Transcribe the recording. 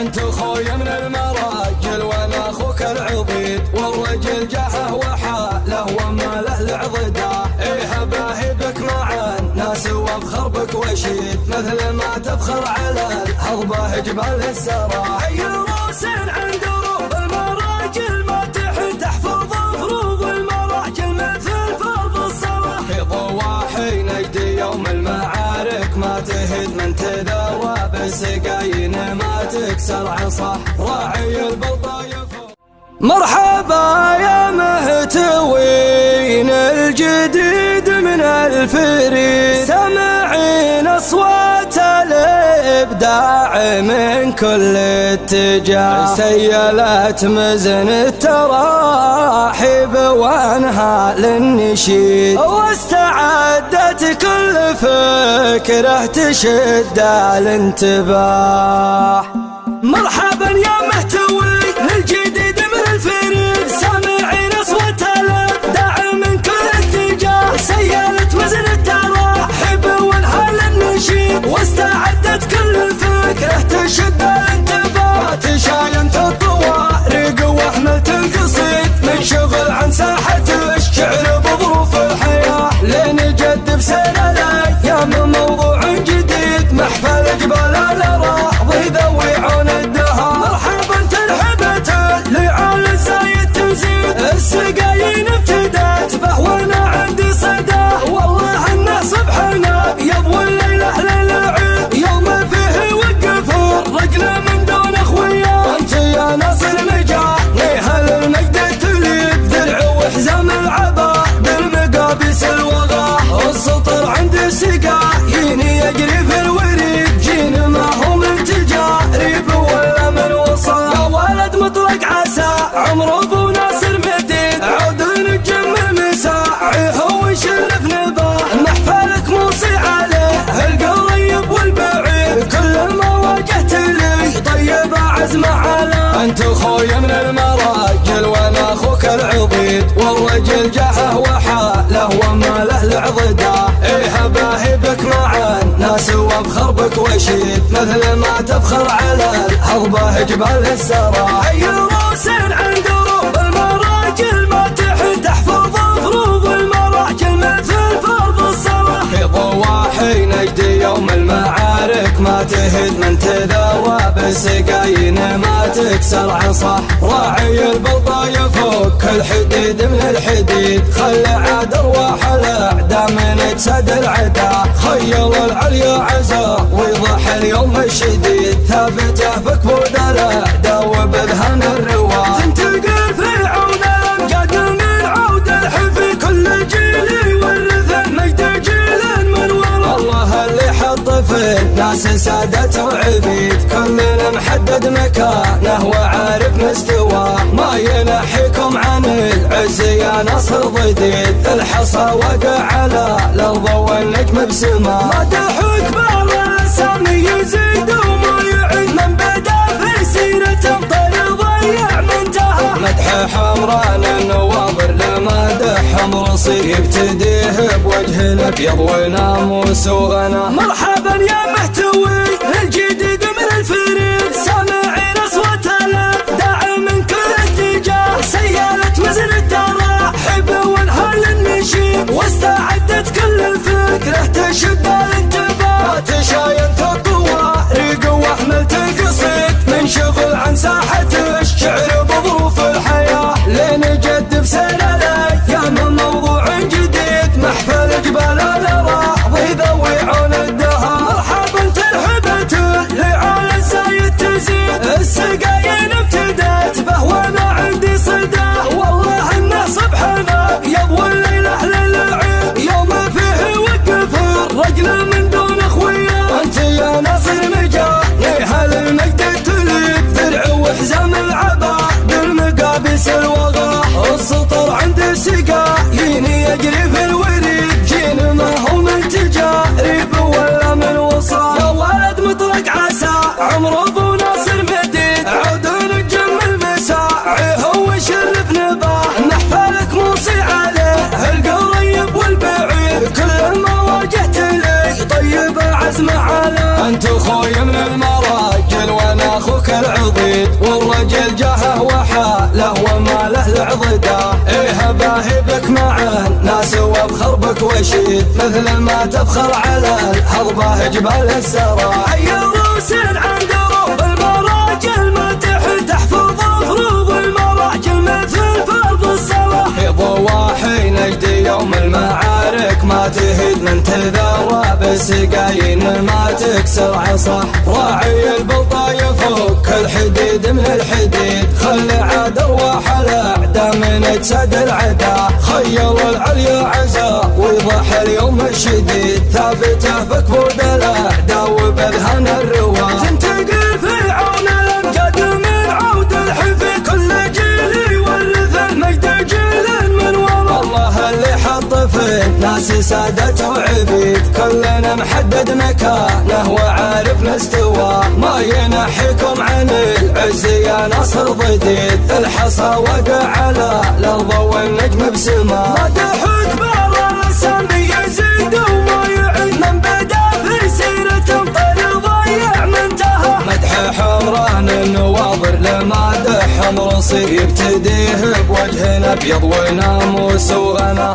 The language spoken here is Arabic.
انت خوي من المراجل وانا اخوك العبيد، والرجل جاحه وحاله وماله العضده، ايه باهي بك مع الناس وافخر بك وشيد، مثل ما تفخر على الهضبه جبال السرى. اي روس عند روض المراجل ما تحفظ فروض المراجل مثل فرض الصلاه، في ضواحي نجدي يوم المعارك ما تهد من تذوى بالسقاين ما تكسر عصاه، راعي البلطايف. مرحبا يا مهتوين الجديد من الفريد، سامعين اصوات الابداع من كل اتجاه، سيلت مزن التراحيب وانها للنشيد، واستعدت كل فكره تشد الانتباه. مرحبا يا مهتوين الجديد من الفريد، سامعين اصوات الابداع من كل اتجاه، سيلت مزن التراحيب وانها للنشيد، واستعدت كل فكره تشد الانتباه. تشاين الطوارق واحملت القصيد من شغل عن ساحة الشعر بظروف الحياة، لنجد بسير الايام موضوع جديد، محفل جبال الاراضي ذوي عون الدهر. مرحبا ترحبت لعال الزايد تزيد، السقايين ابتدت به وانا عندي صداه، والله ان صبحنا يضوي الليله للعيد، يوم فيه وقف الرجل من دون اخويا. انت يا ناصر مجاني هل المجد تليد، درع وحزام العبا بالمقابس الوغى، السطر عند السقايين يجري في الوريد، جين ما هو من تجارب ولا من وصال. يا ولد مطلق عسى عمر ابو ناصر مديد، عود نجم المساعي هو يشرف نباه، محفلك موصي عليه القريب والبعيد، كل ما واجهت لي طيب عزم على. انت خوي من المراجل وانا اخوك العبيد، والرجل جاحه وحاله وماله العضده، ايه باهي بك مع الناس وافخر بك وشيد، مثل ما تفخر على الهضبه جبال السرى. اي روس عند روض المراجل ما تحفظ فروض المراجل مثل فرض الصلاه، في ضواحي نجدي يوم المعارك ما تهد من تذوى بالسقاين ما تكسر عصاه، راعي البلطايف فك الحديد من الحديد، خلى عاد ارواح الاعداء من تسد العدا، خيل العليا عزا ويضح اليوم الشديد، ثابته في كبود الاعداء وبذهن الرواه. تنتقل في عون الامجاد من عود الحفي، كل جيل يورث مجد جيل من ورا، الله اللي حط في الناس سادته وعبيد، كلنا محدد مكانه وعارف مستواه، ما ينحيكم عن العز يا نصر ضديد، الحصى وقع على الارض والنجم بسماه، مدحوا كبار الاسامي يزيد وما يعيد، من بدا في سيرة طير ضيع منتهى، مدح حمران النواظر لمدح مرصي، يبتديه بوجه الابيض وناموس وغنى. مرحبا يا مهتوي الجديد من الفريد، سامعين اصوات الابداع من كل اتجاه، سيلت مزن التراحيب وانها للنشيد، واستعدت كل فكره تشد الانتباه. تشاينت الطوارق واحملت القصيد من شغل عن ساحة الشعر بظروف الحياة، لنجد بسير الايام موضوع جديد، محفل جبال الاراضي ذوي عون الدهر. مرحبا ترحبت لعال الزايد تزيد، السقايين ابتدت به وانا عندي صداه، والله ان صبحنا يضوي الليله للعيد، يوم فيه وقف الرجل من دون اخويا. انت يا ناصر مجاني هل المجد تليد، درع وحزام العبا بالمقابس الوغى، السطر عند السقايين يجري في الوريد، جين ما هو من تجارب ولا من وصال. يا ولد مطلق عسى عمر ابو ناصر مديد، عود نجم المساعي هو يشرف نباه، محفلك موصي عليه القريب والبعيد، كل ما واجهت لي طيب عزم على. انت خوي من المراجل وانا اخوك العبيد، راجل جاهه وحاله وما له العضده. ايه باهي بك مع الناس وافخر بك وشيد مثل ما تفخر على الهضبه جبال السرى. حي روسين عند رب المراجل ما تحفظ فروض المراجل مثل فرض الصلاه. في ضواحي نجدي يوم المعارك ما تهد من تذوى بالسقايين ما تكسر عصا. راعي البلطة يفك الحديد من الحديد خلي عاد ارواح الاعداء من اجساد العدا. خيل العليا عزا ويضح اليوم الشديد ثابته بكبود الاعداء وبذهن الروا. تنتقل في عون الامجاد من عود الحفي كل جيل يورث المجد جيل من ورا. الله اللي حط في الناس سادة وعبيد كلنا محدد مكانه وعارف مستوى. ما ينحيكم عن العز يا نصر ضديد الحصى وقع على الارض والنجم بسما. مدحك بار السامي يزيد وما يعيد من بدا في سيرة طير ضيع منتهى. مدح حمران النواظر لمادح مرصي يبتديه بوجه ابيض وناموس وغنى.